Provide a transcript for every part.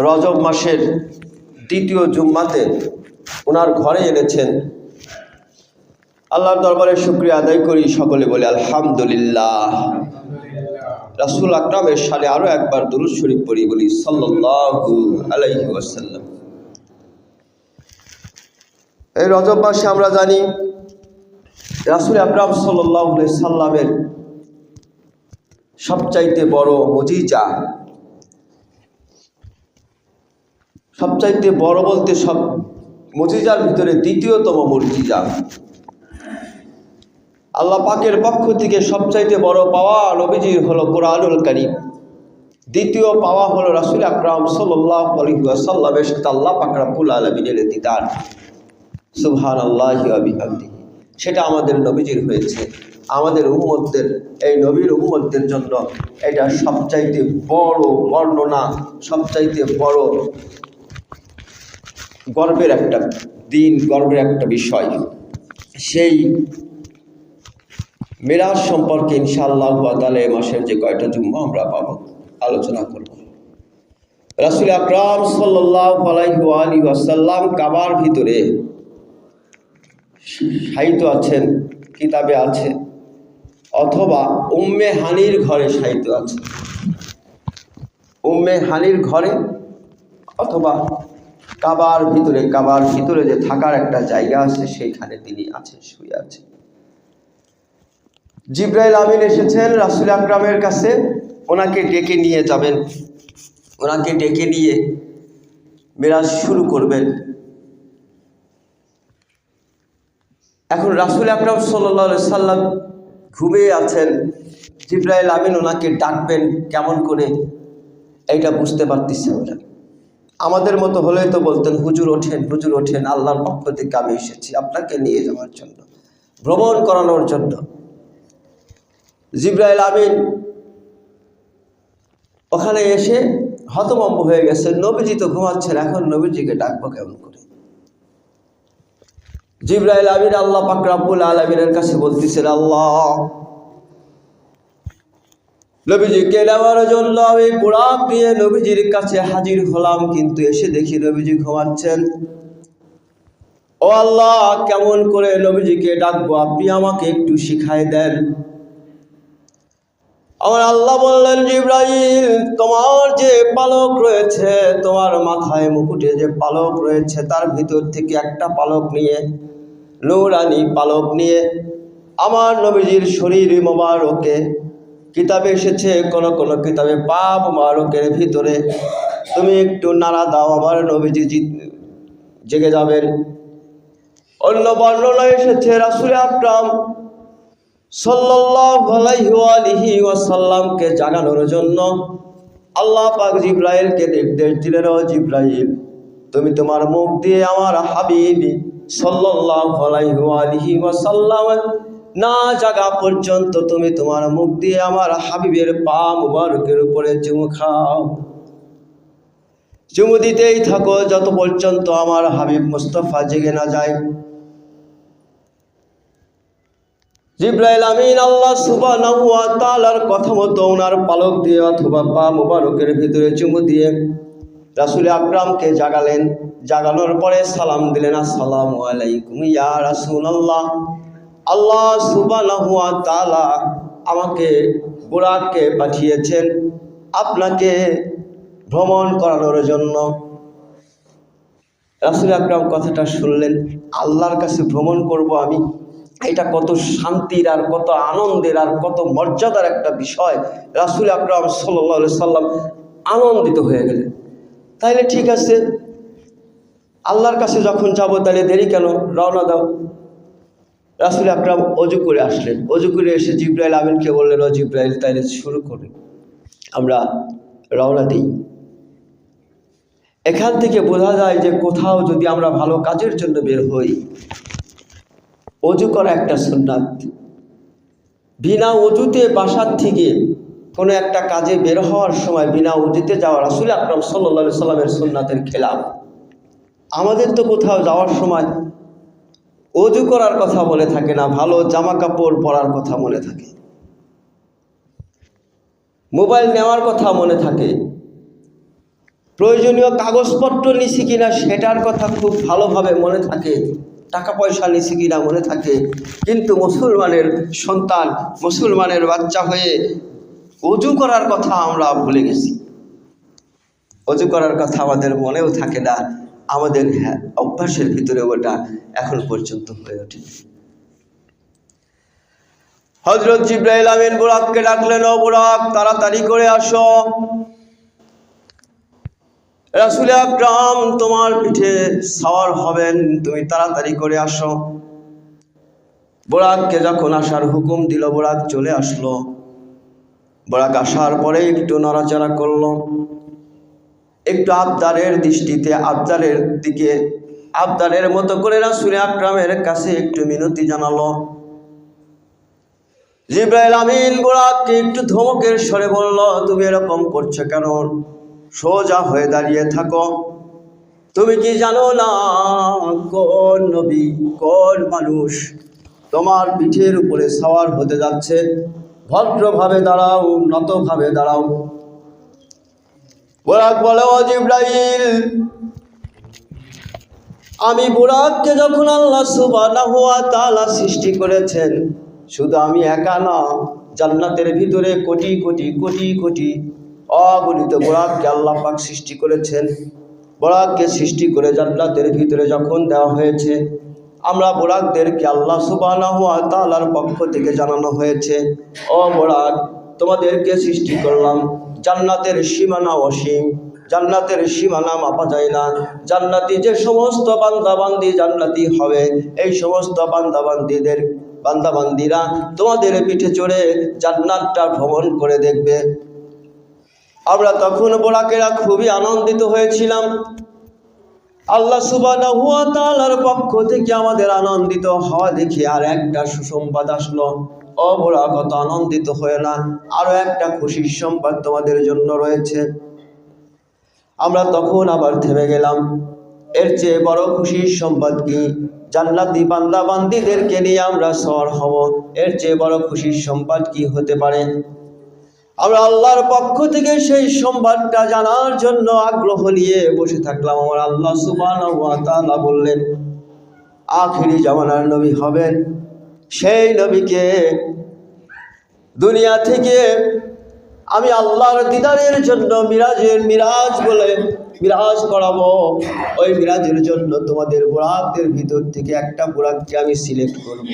রজব মাসের দ্বিতীয় জুম্মাতে ওনার ঘরে এনেছেন। আল্লাহর দরবারে শুকরিয়া আদায় করি, সকলে বলে আলহামদুলিল্লাহ। রাসূল আকরামের শানে আরো একবার দুরূদ শরীফ পড়ি, বলি সাল্লাল্লাহু আলাইহি ওয়াসাল্লাম। এই রজব মাসে আমরা জানি রাসূল আকরাম সাল্লাল্লাহু আলাইহি সাল্লামের সবচাইতে বড় মুজিজা, সবচাইতে বড় বলতে সব মুজিজার ভিতরে দ্বিতীয়তম মুজিজা, আল্লাহ পাকের পক্ষ থেকে সবচাইতে বড় পাওয়া নবীজির হলো কোরআনুল কারীম। দ্বিতীয় পাওয়া হলো রাসূল আকরাম সাল্লাল্লাহু আলাইহি ওয়াসাল্লামের সাথে আল্লাহ পাক রব্বুল আলামিনের দিদার। সুবহানাল্লাহি ওয়া বিহামদিহি। সেটা আমাদের নবীজির হয়েছে। আমাদের উম্মতদের, এই নবীর উম্মতদের জন্য এটা সবচাইতে বড় বর্ণনা, সবচাইতে বড় গর্বের একটা দিন, গর্বের একটা বিষয়। সেই মিরাজ সম্পর্কে ইনশাআল্লাহ তাআলা এই মাসের যে কয়টা জুম্মা আমরা পাবো, আলোচনা করব। রাসূল আকরাম সাল্লাল্লাহু আলাইহি ওয়াসাল্লাম কাবার ভিতরে শায়িত আছেন, কিতাবে আছে, অথবা উম্মে হানির ঘরে শায়িত আছেন। উম্মে হানির ঘরে অথবা কাবার ভিতরে যে থাকার একটা জায়গা আছে, সেইখানে তিনি আছেন, শুয়ে আছেন। জিবরাইল আমিন এসেছেন রাসূল আকরামের কাছে, ওনাকে ডেকে নিয়ে যাবেন, ওনাকে ডেকে নিয়ে মিরাজ শুরু করবেন। এখন রাসূল আকরাম সাল্লাল্লাহু আলাইহি সাল্লাম ঘুমিয়ে আছেন, জিবরাইল আমিন ওনাকে ডাকবেন কেমন করে, এইটা বুঝতে পারতেছেন না। আমাদের মতো হলেই তো বলতেন, হুজুর ওঠেন, হুজুর ওঠেন, আল্লাহর পক্ষ থেকে আমি এসেছি আপনাকে নিয়ে যাওয়ার জন্য, ভ্রমণ করানোর জন্য। জিবরাইল আমিন ওখানে এসে হতভম্ব হয়ে গেছেন, নবীজি তো ঘুমাচ্ছেন, এখন নবীজিকে ডাকবো কেমন করে। জিবরাইল আমিন আল্লাহ পাক রব্বুল আলামিনের কাছে বলতেছেন, আল্লাহ, নবীজিকে নেওয়ার জন্য আমি বুরাক নিয়ে নবীজির কাছে হাজির হলাম, কিন্তু এসে দেখি নবীজি ঘুমাচ্ছেন। ও আল্লাহ, কেমন করে নবীজিকে ডাকবো, আপনি আমাকে একটু শিখাই দেন। আমার আল্লাহ বললেন, জিবরাইল, তোমার যে পালক রয়েছে, তোমার মাথায় মুকুটে যে পালক রয়েছে, তার ভিতর থেকে একটা পালক নিয়ে, নূরানি পালক নিয়ে আমার নবীজির শরীর মোবারকে, কিতাবে এসেছে কোন কোন কিতাবে পা মোবারকের ভিতরে তুমি একটু নাড়া দাও, আমার নবীজি জেগে যাবেন। অন্য বর্ণনায় এসেছে রাসূল আকরাম সাল্লাল্লাহু আলাইহি ওয়াসাল্লামকে জাগানোর জন্য আল্লাহ পাক জিবরাইলকে নির্দেশ দিলেন, ও জিবরাইল, তুমি তোমার মুখ দিয়ে আমার হাবিব সাল্লাল্লাহু আলাইহি ওয়াসাল্লাম না জাগা পর্যন্ত তুমি তোমার মুখ দিয়ে আমার হাবিবের পা মুবারকের উপরে চুমু খাও, চুমু দিতেই থাকো যত পর্যন্ত আমার হাবিব মুস্তাফা জেগে না যায়। জিবরাইল আমিন আল্লাহ সুবহানাহু ওয়া তাআলার কথা মতো ওনার পালক দিয়ে অথবা পা মুবারকের ভিতরে চুমু দিয়ে রাসূল আকরামকে জাগালেন। জাগানোর পরে সালাম দিলেন, আসসালামু আলাইকুম ইয়া রাসূলুল্লাহ, আল্লাহ সুবহানাহু ওয়া তাআলা আমাকে বুরাককে পাঠিয়েছেন আপনাকে ভ্রমণ করানোর জন্য। রাসূল আকরাম কথাটা শুনলেন, আল্লাহর কাছে ভ্রমণ করব আমি, এটা কত শান্তির আর কত আনন্দের আর কত মর্যাদার একটা বিষয়। রাসূল আকরাম সাল্লাল্লাহু আলাইহি সাল্লাম আনন্দিত হয়ে গেলেন। তাইলে ঠিক আছে, আল্লাহর কাছে যখন যাব তাহলে দেরি কেন, রওনা দাও। রাসূল আকরাম ওযু করে আসলেন, ওযু করে এসে জিবরাইল আমিনকে বললেন, ও জিবরাইল, তাইলে শুরু করি, আমরা রওনা দিই। এখান থেকে বোঝা যায় যে কোথাও যদি আমরা ভালো কাজের জন্য বের হই, ওযু করা একটা সুন্নাত। বিনা ওযুতে বাসার থেকে কোনো একটা কাজে বের হওয়ার সময় বিনা ওযুতে যাওয়া রাসূল আকরাম সাল্লাল্লাহু আলাইহি সাল্লামের সুন্নাতের খেলাফ। আমাদের তো কোথাও যাওয়ার সময় ওযু করার কথা মনে থাকে না, ভালো জামা কাপড় পরার কথা মনে থাকে, মোবাইল নেওয়ার কথা মনে থাকে, প্রয়োজনীয় কাগজপত্র নিছি কিনা সেটার কথা খুব ভালোভাবে মনে থাকে, টাকা পয়সা নিছি কিনা মনে থাকে, কিন্তু মুসলমানের সন্তান, মুসলমানের বাচ্চা হয়ে অজু করার কথা আমরা ভুলে গেছি। অজু করার কথা আমাদের মনেও থাকে না, আমাদের অভ্যাসের ভিতরে ওটা এখন পর্যন্ত হয়ে ওঠে। হযরত জিবরাইল আমিন বুরাককে ডাকলেন, ও বুরাক, তাড়াতাড়ি করে আসো, রাসূল আকরাম তোমার পিঠে সওয়ার হবেন, তুমি তাড়াতাড়ি করে আসো। বুরাককে যখন আসার হুকুম দিল, বুরাক চলে আসলো। বুরাক আসার পরে একটু নড়াচড়া করলো, একটু আবদারের দৃষ্টিতে আবদারের দিকে আবদারের মতো করে রাসূল আকরামের কাছে একটু মিনতি জানালো। জিবরাইল আমিন বুরাককে একটু ধমকের স্বরে বলল, তুমি এরকম করছো কেন? সোজা হয়ে দাঁড়িয়ে থাকো। তুমি কি জানো না কোন নবী, কোন মানুষ তোমার পিঠের উপরে সওয়ার হতে যাচ্ছে? ভদ্রভাবে দাঁড়াও, নতভাবে দাঁড়াও। বুরাক বলে, ও জিবরাইল, আমি বুরাককে যখন আল্লাহ সুবহানাহু ওয়া তাআলা সৃষ্টি করেছেন, শুধু আমি একা না, জান্নাতের ভিতরে কোটি কোটি কোটি কোটি অগণিত বুরাককে আল্লাহ পাক সৃষ্টি করেছেন। বুরাককে সৃষ্টি করে জান্নাতের ভিতরে যখন দেওয়া হয়েছে, আমরা বুরাকদেরকে আল্লাহ সুবহানাহু ওয়া তাআলার পক্ষ থেকে জানানো হয়েছে, ও বুরাক, তোমাদেরকে সৃষ্টি করলাম, জান্নাতের সীমানা অসীম, জান্নাতের সীমানা মাপা যায় না। জান্নাতি যে সমস্ত বান্দাবান্দি জান্নাতি হবে, এই সমস্ত বান্দাবান্দিরা তোমাদের পিঠে চড়ে জান্নাতটা ভ্রমণ করে দেখবে। আমরা তখন বুরাকেরা খুবই আনন্দিত হয়েছিলাম। আল্লাহ সুবহানাহু ওয়া তাআলার পক্ষ থেকে আমাদের আনন্দিত হওয়া দেখে আর একটা সুসংবাদ আসলো, ও বুরাক, কত আনন্দিত হয়ে না, আরো একটা খুশির সংবাদ তোমাদের জন্য রয়েছে। আমরা তখন আবার থেমে গেলাম। এর চেয়ে বড় খুশির সংবাদ কি? জান্নাতি বান্দাবান্দিদেরকে নিয়ে আমরা সওয়ার হব, এর চেয়ে বড় খুশির সংবাদ কি হতে পারে? আমরা আল্লাহর পক্ষ থেকে সেই সংবাদটা জানার জন্য আগ্রহ নিয়ে বসে থাকলাম। আমার আল্লাহ সুবহানাহু ওয়া তাআলা বললেন, আখিরি জামানার নবী হবেন, সেই নবীকে দুনিয়া থেকে আমি আল্লাহর দিদারের জন্য মিরাজ করাবো। ওই মিরাজের জন্য তোমাদের বুরাকদের ভিতর থেকে একটা বুরাককে আমি সিলেক্ট করব।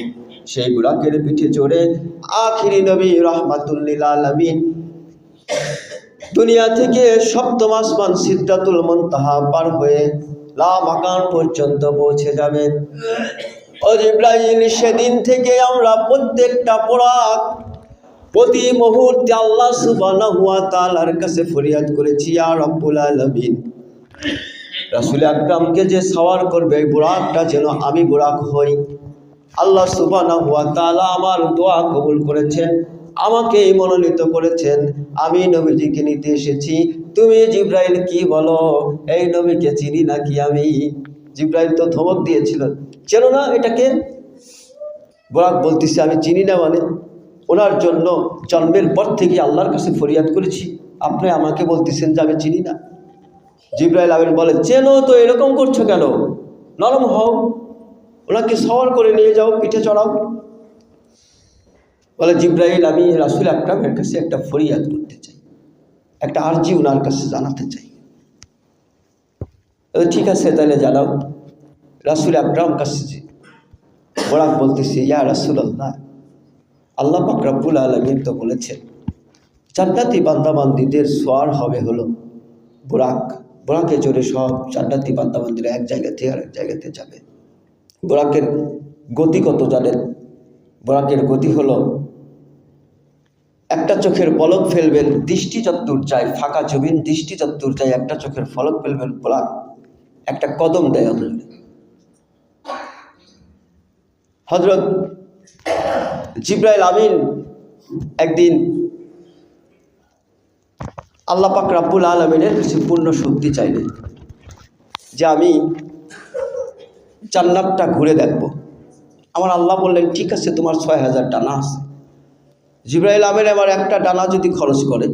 সেই বুরাকের পিঠে চড়ে আখিরি নবী রাহমাতুল লিল আলামিন দুনিয়া থেকে সপ্তম আসমান সিদরাতুল মুনতাহা পার হয়ে লা মাকান পর্যন্ত পৌঁছে যাবেন। ও জিবরাইল, সেদিন থেকে আমরা প্রত্যেকটা বুরাক প্রতি মুহূর্তে আল্লাহ সুবহানাহু ওয়া তাআলার কাছে ফরিয়াদ করেছি, ইয়া রাব্বুল আলামিন, রাসূল আকরামকে যে সওয়ার করবে বুরাকটা যেন আমি বুরাক হই। আল্লাহ সুবহানাহু ওয়া তাআলা আমার দোয়া কবুল করেছেন, আমাকে মনোনীত করেছেন, আমি নবীজিকে নিতে এসেছি। তুমি জিবরাইল কি বলো, এই নবীকে চিনি নাকি আমি? জিবরাইল তো ধমক দিয়েছিল, চেনো না এটাকে? বুরাক বলতেছে, আমি চিনি না মানে? ওনার জন্য জন্মের পর থেকে আল্লাহর কাছে ফরিয়াদ করেছি, আপনি আমাকে বলতেছেন যে আমি চিনি না? জিবরাইল আমিন বলে, চেনো তো এরকম করছো কেন? নরম হও, ওনাকে সওয়ার করে নিয়ে যাও, পিঠে চড়াও। বলে, জিবরাইল, আমি রাসূল আকরামের কাছে একটা ফরিয়াদ করতে চাই, একটা আরজি ওনার কাছে জানাতে চাই। ঠিক আছে, তাহলে জানাও। রাসূল আকরাম কাছে বুরাক বলতেছে, ইয়া রাসূলুল্লাহ, আল্লাহ পাক রব্বুল আলামিন তো বলেছেন জান্নাতি বান্দাবান্দিদের সওয়ার হবে হলো বুরাক। বুরাকে চড়ে সব জান্নাতি বান্দাবান্দিরা এক জায়গা থেকে আরেক জায়গাতে যাবে। বুরাকের গতি কত জানেন? বুরাকের গতি হলো একটা চোখের পলক ফেলবেন, দৃষ্টি যতদূর যায়, ফাঁকা জমিন দৃষ্টি যতদূর যায়, একটা চোখের পলক ফেলবেন, বুরাক একটা কদম দেয় অত জোরে। হযরত জিবরাইল আমিন একদিন আল্লাহ পাক রব্বুল আলামিনের কাছে পূর্ণ শক্তি চাইলেন যে আমি জান্নাতটা ঘুরে দেখব। আমার আল্লাহ বললেন, ঠিক আছে, তোমার ৬,০০০ ডানা আছে। জিবরাইল আমিন আমার একটা ডানা যদি খরচ করে,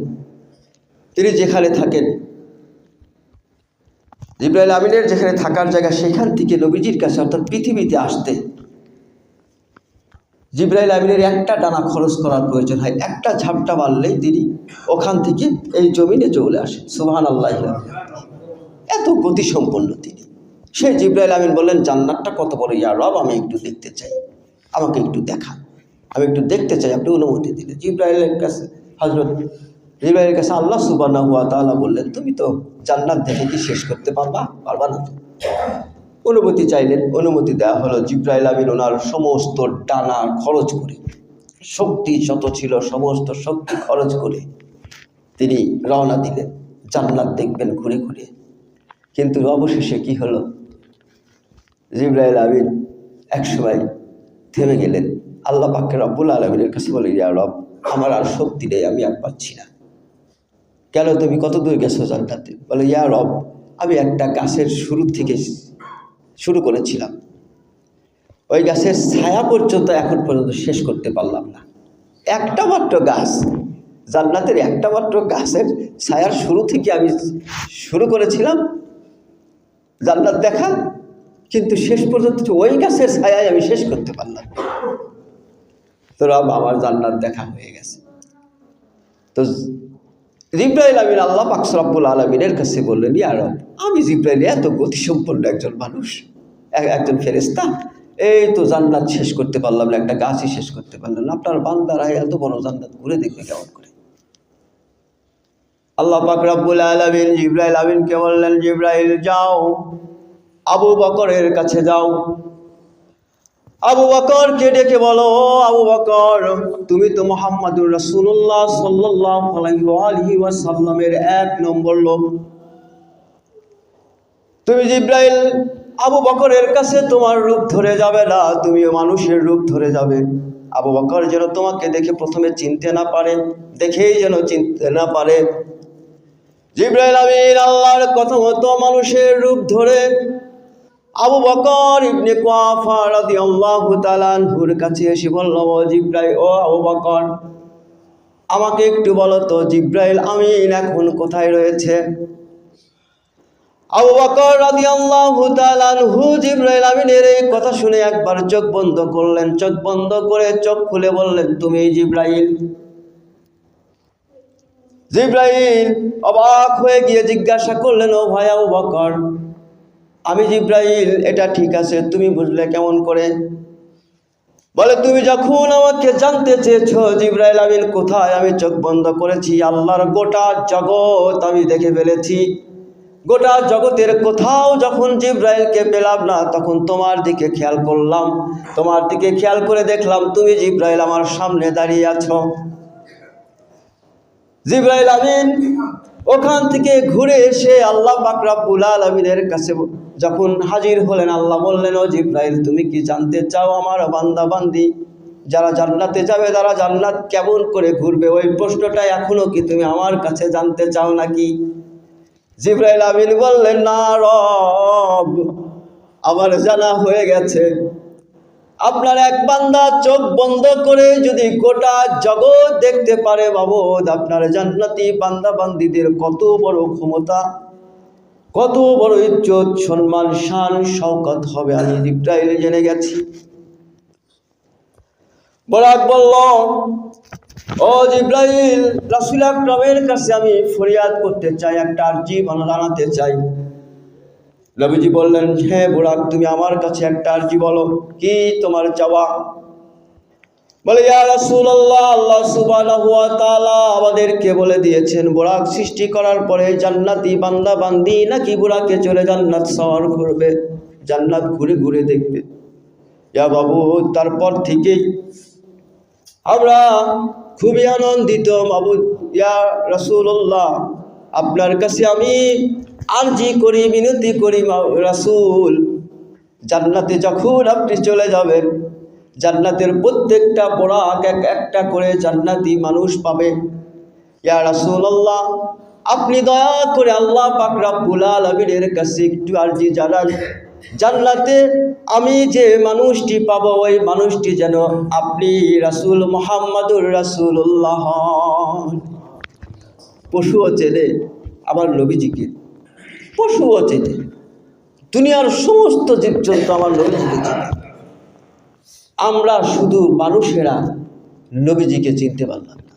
তিনি যেখানে থাকেন জিবরাইল আমিনের যেখানে থাকার জায়গা সেখান থেকে নবীজির কাছে অর্থাৎ পৃথিবীতে আসতে জিবরাইল আমিনের একটা ডানা খরচ করার প্রয়োজন হয়। একটা ঝাপটা মারলেই তিনি ওখান থেকে এই জমিনে চলে আসেন। সুবহানাল্লাহ। এত গতিসম্পন্ন তিনি। সেই জিবরাইল আমিন বললেন, জান্নাতটা কত বড় ইয়া রব, আমি একটু দেখতে চাই, আমাকে একটু দেখান, আমি একটু দেখতে চাই, আপনি অনুমতি দিলেন। জিবরাইলের কাছে জিবরাইলের কাছে আল্লাহ সুবহানাহু ওয়া তাআলা বললেন, তুমি তো জান্নাত দেখে কি শেষ করতে পারবা না। অনুমতি চাইলেন, অনুমতি দেওয়া হলো। জিবরাইল আমিন ওনার সমস্ত ডানা খরচ করে, শক্তি যত ছিল সমস্ত শক্তি খরচ করে তিনি রওনা দিলেন, জান্নাত দেখবেন ঘুরে ঘুরে। কিন্তু অবশেষে কি হলো, জিবরাইল আমিন একসময় থেমে গেলেন। আল্লাহ পাক রব্বুল আলামিনের কাছে বলে, ইয়া রব, আমার আর শক্তি নেই, আমি আর পাচ্ছি না। কেন, তুমি কত দূর গেছো জান্নাতে? বলে, ইয়া রব, আমি একটা গাছের শুরু থেকে শুরু করেছিলাম, ওই গাছের ছায়া পর্যন্ত এখন পর্যন্ত শেষ করতে পারলাম না। একটা মাত্র গাছ, জান্নাতের একটা মাত্র গাছের ছায়ার শুরু থেকে আমি শুরু করেছিলাম জান্নাত দেখা, কিন্তু শেষ পর্যন্ত ওই গাছের ছায়ায় আমি শেষ করতে পারলাম। তো রব, আমার জান্নাত দেখা হয়ে গেছে। তো জিবরাইল আমিন আল্লাহ পাক রব্বুল আলামিনের কাছে বললেন, ইয়া রব, আমি জিবরাইল এত গতিসম্পন্ন একজন মানুষ, একজন ফেরেশতা, এই তো জান্নাত শেষ করতে পারলাম না, একটা গাছই শেষ করতে পারলাম না, আপনার বান্দারা এত বড় জান্নাত ঘুরে দেখবে কেমন করে? আল্লাহ পাক রব্বুল আলামিন জিবরাইল আমিনকে বললেন, জিবরাইল যাও, আবু বকরের কাছে যাও, আবু বকরকে ডেকে বলো, আবু বকর, তুমি তো মুহাম্মাদুর রাসূলুল্লাহ সাল্লাল্লাহু আলাইহি ওয়াসাল্লামের 1 নম্বর লোক। তুমি জিবরাইল আবু বকরের কাছে তোমার রূপ ধরে যাবে না, তুমি মানুষের রূপ ধরে যাবে। আবু বকর যেন তোমাকে দেখে প্রথমে চিনতে না পারে, দেখেই যেন চিনতে না পারে। জিবরাইল আমিন আল্লাহর কথা মতো মানুষের রূপ ধরে আবু বকর ইবনে কুয়াফা রাদিয়াল্লাহু তাআলা আনহুর কাছে এসে বলল, ও জিবরাইল, ও আবু বকর, আমাকে একটু বলো তো জিবরাইল আমিন এখন কোথায় রয়েছে? আবু বকর রাদিয়াল্লাহু তাআলা আনহু জিবরাইল আমিনের এই কথা শুনে একবার চোখ বন্ধ করলেন, চোখ বন্ধ করে চোখ খুলে বললেন, তুমি জিবরাইল? জিবরাইল অবাক হয়ে গিয়ে জিজ্ঞাসা করলেন, ও ভাই আবু বকর, আমি জিবরাইল, এটা ঠিক আছে, তুমি বুঝলে কেমন করে? বলে, তুমি যখন আমাকে জানতে চেয়েছো জিবরাইল আমিন কোথায়, আমি চোখ বন্ধ করেছি, আল্লাহর গোটা জগৎ আমি দেখে ফেলেছি। গোটা জগতের কোথাও যখন জিবরাইলকে পেলাম না, তখন তোমার দিকে খেয়াল করলাম, তোমার দিকে খেয়াল করে দেখলাম তুমি জিবরাইল আমার সামনে দাঁড়িয়ে আছো। জিবরাইল আমিন ওখান থেকে ঘুরে এসে আল্লাহ পাক রব্বুল আলামিনের কাছে যখন হাজির হলেন, আল্লাহ বললেন, ও জিবরাইল, তুমি কি জানতে চাও আমার বান্দা বান্দি যারা জান্নাতে যাবে তারা জান্নাত কেমন করে ঘুরবে? ওই প্রশ্নটা এখনো কি তুমি আমার কাছে জানতে চাও নাকি? জিবরাইল আমিন বললেন, না রব, আমার জানা হয়ে গেছে। আপনার এক বান্দা চোখ বন্ধ করে যদি গোটা জগৎ দেখতে পারে, বাবদ আপনার জান্নাতি বান্দা বান্দীদের কত বড় ক্ষমতা, কত বড় ইজ্জত, সম্মান, শান, শওকত হবে, আমি জিবরাইল জেনে গেছি। বরাক বলল, ও জিবরাইল, রাসূল আকরামের কাছে আমি ফরিয়াদ করতে চাই, একটা আরজি জানাতে চাই। নবীজি বললেন, হ্যাঁ বুরাক, তুমি আমার কাছে একটা আরজি বলো, কি তোমার চাওয়া? বলে, ইয়া রাসূলুল্লাহ, আল্লাহ সুবহানাহু ওয়া তাআলা আমাদেরকে বলে দিয়েছেন বুরাক সৃষ্টি করার পরে জান্নাতি বান্দা বান্দি নাকি বুরাকে চলে জান্নাত সওয়ার করবে, জান্নাত ঘুরে ঘুরে দেখবে। ইয়া বাবু, তারপর থেকেই আমরা খুবই আনন্দিত। মাবুদ, ইয়া রাসূলুল্লাহ, আপনার কাছে আমি আরজি করি, মিনতি করি, রাসূল, জান্নাতে যখন আপনি চলে যাবেন, জান্নাতের প্রত্যেকটা বোরাক একটা করে জান্নাতি মানুষ পাবে। ইয়া রাসূলুল্লাহ, আপনি দয়া করে আল্লাহ পাক রব্বুল আলামিনের কাছে একটু আরজি জানান, জান্নাতে আমি যে মানুষটি পাবো ওই মানুষটি যেন আপনি রাসূল মুহাম্মাদুর রাসূলুল্লাহ। পশুও চেনে আমার নবীজিকে, পশুও চেনে, দুনিয়ার সমস্ত জীবজন্তু আমার নবীজিকে চেনে। আমরা শুধু মানুষেরা নবীজিকে চিনতে পারলাম না।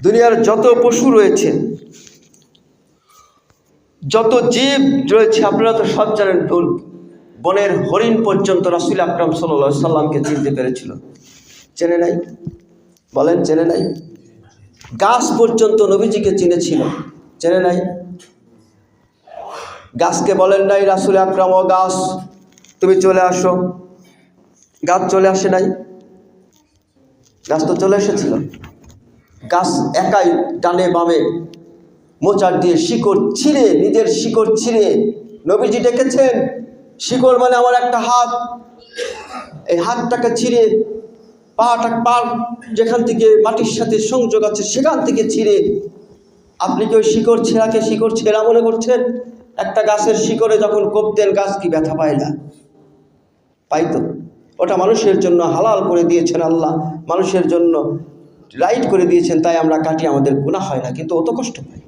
দুনিয়ার যত পশু রয়েছে, যত জীব রয়েছে, আপনারা তো সব জানেন, বনের হরিণ পর্যন্ত রাসূল আকরাম সাল্লাল্লাহু আলাইহি সাল্লামকে চিনতে পেরেছিল, চেনে নাই? বলেন, চেনে নাই? গাছ পর্যন্ত নবীজিকে চিনেছিল, চেনে নাই? গাছকে বলেন নাই রাসূল আকরাম, ও গাছ তুমি চলে আসো, গাছ চলে আসে নাই? গাছ তো চলে এসেছিল। গাছ একাই ডানে বামে মোচার দিয়ে শিকড় ছিঁড়ে, নিজের শিকড় ছিঁড়ে নবীজি ডেকেছেন। শিকড় মানে আমার একটা হাত, এই হাতটাকে ছিঁড়ে পা যেখান থেকে মাটির সাথে সংযোগ আছে সেখান থেকে ছিঁড়ে, আপনি কি ওই শিকড় ছেঁড়াকে শিকড় ছেঁড়া মনে করছেন? একটা গাছের শিকড়ে যখন কোপ দেন, গাছ কি ব্যথা পায় না? পাইতো। ওটা মানুষের জন্য হালাল করে দিয়েছেন আল্লাহ, মানুষের জন্য রাইট করে দিয়েছেন, তাই আমরা কাটি, আমাদের গুনাহ হয় না, কিন্তু ও তো কষ্ট পায়।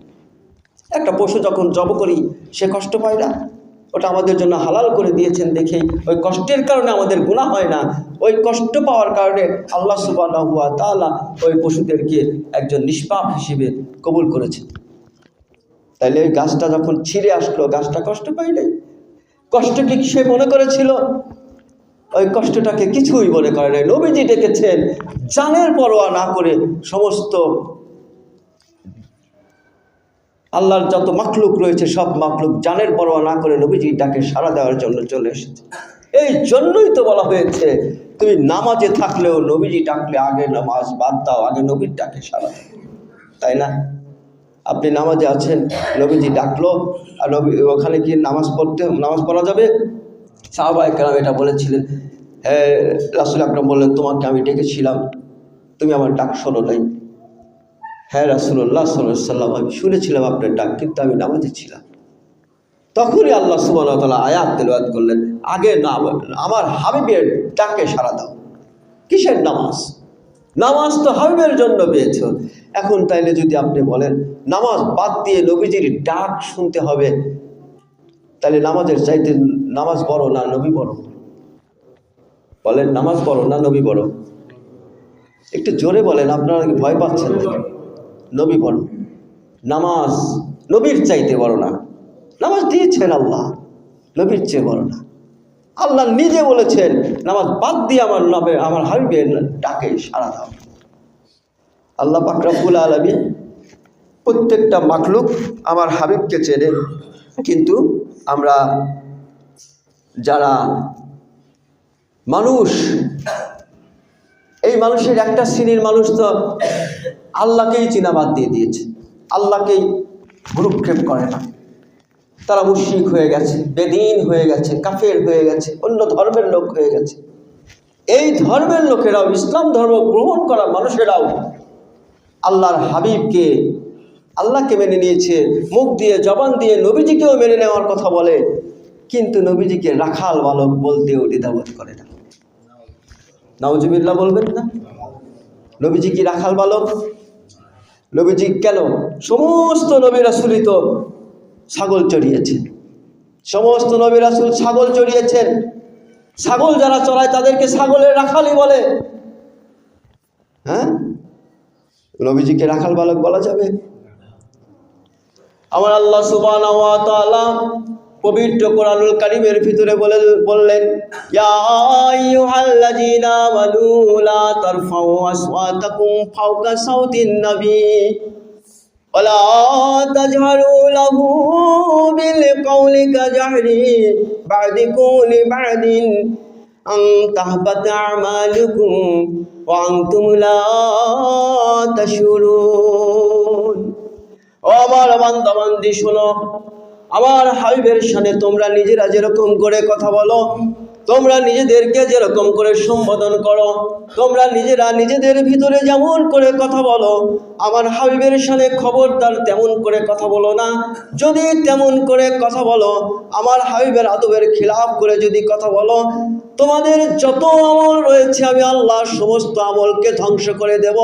একটা পশু যখন জব করি সে কষ্ট পায় না? ওটা আমাদের জন্য হালাল করে দিয়েছেন দেখেই ওই কষ্টের কারণে আমাদের গুনাহ হয় না। ওই কষ্ট পাওয়ার কারণে আল্লাহ সুবহানাহু ওয়া তাআলা ওই পশুদেরকে একজন নিষ্পাপ হিসেবে কবুল করেছেন। তাইলে ওই গাছটা যখন ছিঁড়ে আসলো, গাছটা কষ্ট পায় নাই? কষ্ট কি সে মনে করেছিল? ওই কষ্টটাকে কিছুই মনে করে নাই। নবীজি ডেকেছেন, জানের পরোয়া না করে সমস্ত আল্লাহর যত মাখলুক রয়েছে সব মাখলুক জানের পরোয়া না করে নবীজি ডাকে সাড়া দেওয়ার জন্য চলে এসেছে। এই জন্যই তো বলা হয়েছে, তুমি নামাজে থাকলেও নবীজি ডাকলে আগে নামাজ বাদ দাও, আগে নবীর ডাকে সাড়া দাও, তাই না? আপনি নামাজে আছেন, নবীজি ডাকলো, আর নবী ওখানে গিয়ে নামাজ পড়া যাবে? সাহাবায়ে কেরাম এটা বলেছিলেন। হ্যাঁ, রাসূল আকরাম বললেন, তোমাকে আমি ডেকেছিলাম, তুমি আমার ডাক শোনো নাই। হ্যাঁ রাসূলুল্লাহ সাল্লাল্লাহু আলাইহি ওয়াসাল্লাম, আমি শুনেছিলাম আপনার ডাক, কিন্তু আমি নামাজে ছিলাম। তখনই আল্লাহ সুবহানাহু ওয়া তাআলা আয়াত তেলাওয়াত করলেন, আগে না আমার হাবিবের ডাকে সাড়া দাও। কিসের নামাজ? নামাজ তো হাবিবের জন্য পেয়েছ। এখন তাইলে যদি আপনি বলেন নামাজ বাদ দিয়ে নবীজির ডাক শুনতে হবে, তাহলে নামাজের চাইতে নামাজ বড় না নবী বড়? বলেন, নামাজ বড় না নবী বড়? একটু জোরে বলেন, আপনারা ভয় পাচ্ছেন নাকি? নবী বড়। নামাজ নবীর চাইতে বড় না। নামাজ দিয়েছেন আল্লাহ, নবীর চেয়ে বড় না। আল্লাহ নিজে বলেছেন, নামাজ বাদ দিয়ে আমার হাবিবের ডাকে সাড়া দাও। আল্লাহ পাক রব্বুল আলামিন প্রত্যেকটা মাখলুক আমার হাবিবকে চেনে, কিন্তু আমরা যারা মানুষ, এই মানুষের একটা শ্রেণীর মানুষ তো আল্লাহকেই চিনা বাদ দিয়ে দিয়েছে, আল্লাহকেই ভ্রুক্ষেপ করে না। তারা মুশরিক হয়ে গেছে, বেদীন হয়ে গেছে, কাফের হয়ে গেছে, অন্য ধর্মের লোক হয়ে গেছে। এই ধর্মের লোকেরাও, ইসলাম ধর্ম গ্রহণ করা মানুষেরাও আল্লাহর হাবিবকে, আল্লাহকে মেনে নিয়েছে, মুখ দিয়ে জবান দিয়ে নবীজিকেও মেনে নেওয়ার কথা বলে, কিন্তু নবীজিকে রাখাল বালক বলতেও দ্বিধাবোধ করে না। নাউজুবিল্লাহ বলবেন না? নবীজি কি রাখাল বালক? নবীজি কেন? সমস্ত নবী রাসূলই তো ছাগল চড়িয়েছেন, সমস্ত নবী রাসূল ছাগল চড়িয়েছেন। ছাগল যারা চড়ায় তাদেরকে ছাগলের রাখালই বলে। হ্যাঁ, নবীজিকে রাখাল বালক বলা যাবে? আমার আল্লাহ সুবহানাহু ওয়া তাআলা পবিত্র কোরআনুল কারীমের ভিতরে বললেন, ইয়া আইয়ুহাল্লাযীনা আমানু লা তারফাউ আসওয়াতাকুম ফাওকা সাওতিন নবী ওয়া লা তাজহারু লাহু বিল কওলি কাজহরি বা'দিকুম লিবা'দিন আন তাহবাতা আমালুকুম ওয়া আনতুম লা তাশউরুন। ও আমার বান্দা-বান্দি শোনো, আমার হাবিবের সামনে তোমরা নিজেরা যেরকম করে কথা বলো, তোমরা নিজেদেরকে যেরকম করে সম্বোধন করো, তোমরা নিজেরা নিজেদের ভিতরে যেমন করে কথা বলো, আমার হাবিবের সাথে খবরদার তেমন করে কথা বলো না। যদি তেমন করে কথা বলো, আমার হাবিবের আদবের খিলাফ করে যদি কথা বলো, তোমাদের যত আমল রয়েছে আমি আল্লাহ সমস্ত আমলকে ধ্বংস করে দেব।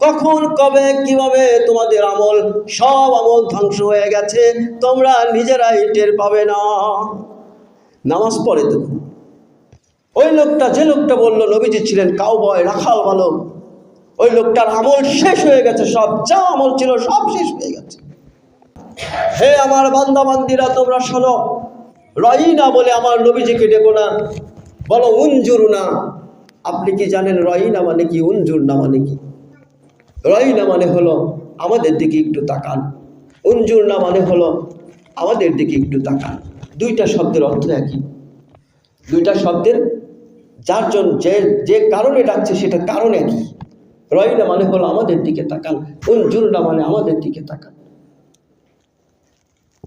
কখন, কবে, কিভাবে তোমাদের আমল, সব আমল ধ্বংস হয়ে গেছে, তোমরা নিজেরাই টের পাবে না। নামাজ পড়ে তো ওই লোকটা, যে লোকটা বলল নবীজি ছিলেন কাউবয়, রাখাল বালক, ওই লোকটার আমল শেষ হয়ে গেছে, সব যা আমল ছিল সব শেষ হয়ে গেছে। হে আমার বান্দা বান্দিরা, তোমরা শোনো, রয়িনা বলে আমার নবীজিকে ডেকো না, বলো উনজুর না। আপনি কি জানেন রয়িনা মানে কি, উনজুর না মানে কি? রয়িনা মানে হলো আমাদের দিকে একটু তাকান, উনজুর না মানে হলো আমাদের দিকে একটু তাকান। দুইটা শব্দের অর্থ একই, দুইটা শব্দের যার জন্য যে কারণে ডাকছে সেটা কারণ একই। রয়িনা মানে হলো আমাদের দিকে তাকান, উনজুর না মানে আমাদের দিকে তাকান।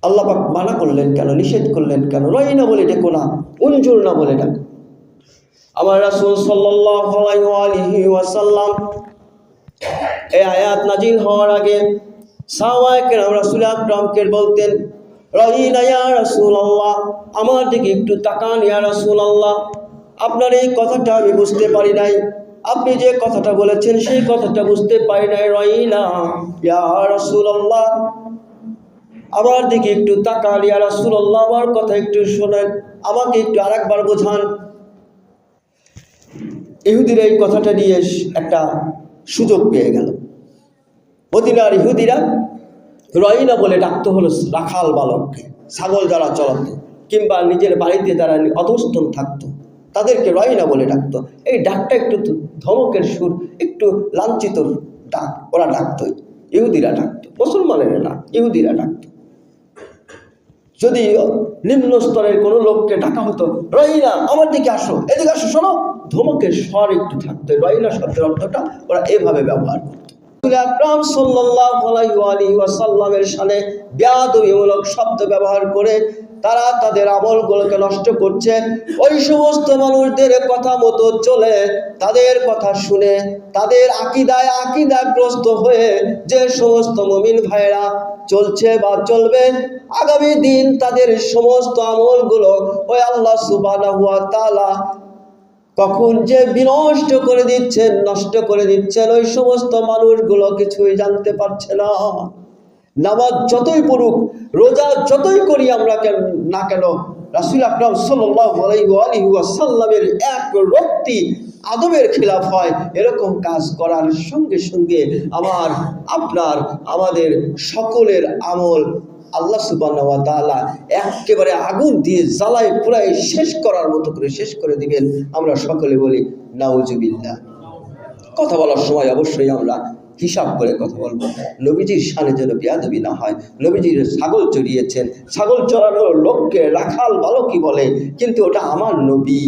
আল্লাহ পাক মানা করলেন কেন, নিষেধ করলেন কেন? রয়িনা বলে ডেকো না, উনজুর না বলে ডাকো। আমার রাসূল সাল্লাল্লাহু আলাইহি ওয়াসাল্লাম এই আয়াত নাজিল হওয়ার আগে সাহাবায়ে কেরাম রাসূল আকরামকে বলতেন, রয়িনা ইয়া রাসূলুল্লাহ, আমার দিকে একটু তাকান ইয়া রাসূলুল্লাহ। আপনার এই কথাটা আমি বুঝতে পারি নাই, আপনি যে কথাটা বলেছেন সেই কথাটা বুঝতে পারি নাই। রয়িনা ইয়া রাসূলুল্লাহ, আমার দিকে একটু তাকান ইয়া রাসূলুল্লাহ, আমার কথা একটু শোনেন, আমাকে একটু আরেকবার বোঝান। ইহুদিরা এই কথাটা নিয়ে একটা সুযোগ পেয়ে গেল। মদিনার ইহুদিরা রয়িনা বলে ডাকতে হলো রাখাল বালককে, ছাগল যারা চলাতো কিংবা নিজের বাড়িতে যারা অধস্তন থাকতো তাদেরকে রয়িনা বলে ডাকতো। এই ডাকটা একটু ধমকের সুর, একটু লাঞ্ছিত ডাক, ওরা ডাকতো, ইহুদিরা ডাকতো, মুসলমানেরা না, ইহুদিরা ডাকতো। যদি নিম্ন স্তরের কোনো লোককে ডাকা হতো, রয়িনা আমার দিকে আসো, এদিকে আসো, শোনো, ধমকের স্বর একটু থাকতো। রয়িনা শব্দের অর্থটা ওরা এভাবে ব্যবহার করতো। আকরাম সাল্লাল্লাহু আলাইহি ওয়াসাল্লামের সামনে বেয়াদবিমূলক শব্দ ব্যবহার করে তারা তাদের আমলগুলোকে নষ্ট করছে। ওই সমস্ত মানুষদের কথা মতো চলে, তাদের কথা শুনে, তাদের আকীদাগ্রস্ত হয়ে যে সমস্ত মুমিন ভাইরা চলছে বা চলবে, আগামী দিন তাদের সমস্ত আমলগুলো ওই আল্লাহ সুবহানাহু ওয়া তাআলা কখন যে বিনষ্ট করে দিচ্ছেন, নষ্ট করে দিচ্ছেন, ওই সমস্ত মানুষগুলো কিছুই জানতে পারছে না। নামাজ যতই পড়ুক, রোজা যতই করি আমরা না কেন, রাসূল আকরাম সাল্লাল্লাহু আলাইহি ওয়াসাল্লামের এক রক্তি আদবের খিলাফ হয়, এরকম কাজ করার সঙ্গে সঙ্গে আমাদের সকলের আমল আল্লাহ সুবহানাহু ওয়া তাআলা একেবারে আগুন দিয়ে জ্বালায় পুরাই শেষ করার মতো করে শেষ করে দিবেন। আমরা সকলে বলি নাউজুবিল্লাহ। কথা বলার সময় অবশ্যই আমরা হিসাব করে কথা বলবো, নবীজির শানে যেন বেয়াদবি না হয়। নবীজির ছাগল চড়িয়েছেন, ছাগল চড়ানোর লোককে রাখাল বালকই বলে, কিন্তু ওটা আমার নবী,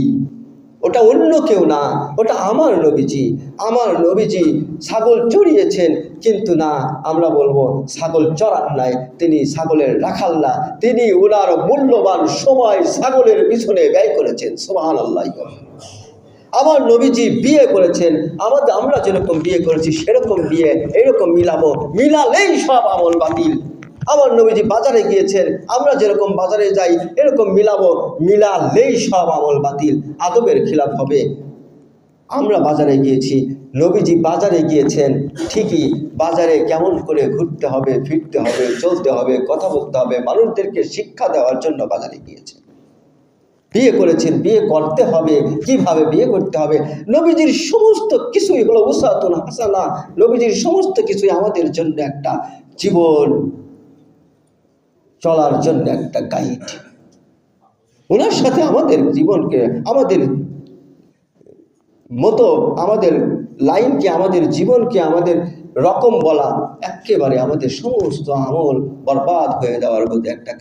ওটা অন্য কেউ না, ওটা আমার নবীজি। আমার নবীজি ছাগল চড়িয়েছেন, কিন্তু না, আমরা বলবো ছাগল চড়ান নাই, তিনি ছাগলের রাখাল না, তিনি ওনার মূল্যবান সময় ছাগলের পিছনে ব্যয় করেছেন। সুবহানাল্লাহ। আমার নবীজি বিয়ে করেছেন, আমরা যেরকম বিয়ে করেছি সেরকম বিয়ে এরকম মিলাবো, মিলালেই সব আমল বাতিল। আমার নবীজি বাজারে গিয়েছেন, আমরা যেরকম বাজারে যাই এরকম মিলাবো, মিলালেই সব আমল বাতিল, আদবের খিলাফ হবে। আমরা বাজারে গিয়েছি, নবীজি বাজারে গিয়েছেন ঠিকই, বাজারে কেমন করে ঘুরতে হবে, ফিরতে হবে, চলতে হবে, কথা বলতে হবে, মানুষদেরকে শিক্ষা দেওয়ার জন্য বাজারে গিয়েছেন। বিয়ে করেছেন, বিয়ে করতে হবে, কিভাবে বিয়ে করতে হবে, নবীজির সমস্ত কিছুই হলো উসাতুন হাসানা। নবীজির সমস্ত কিছুই আমাদের জন্য একটা জীবন চলার জন্য একটা গাইড। ওনার সাথে আমাদের জীবনকে, আমাদের মতো, আমাদের লাইনকে, আমাদের জীবনকে, আমাদের রকম বলা একেবারে আমাদের সমস্ত আমল বরবাদ হয়ে দেওয়ার মধ্যে একটা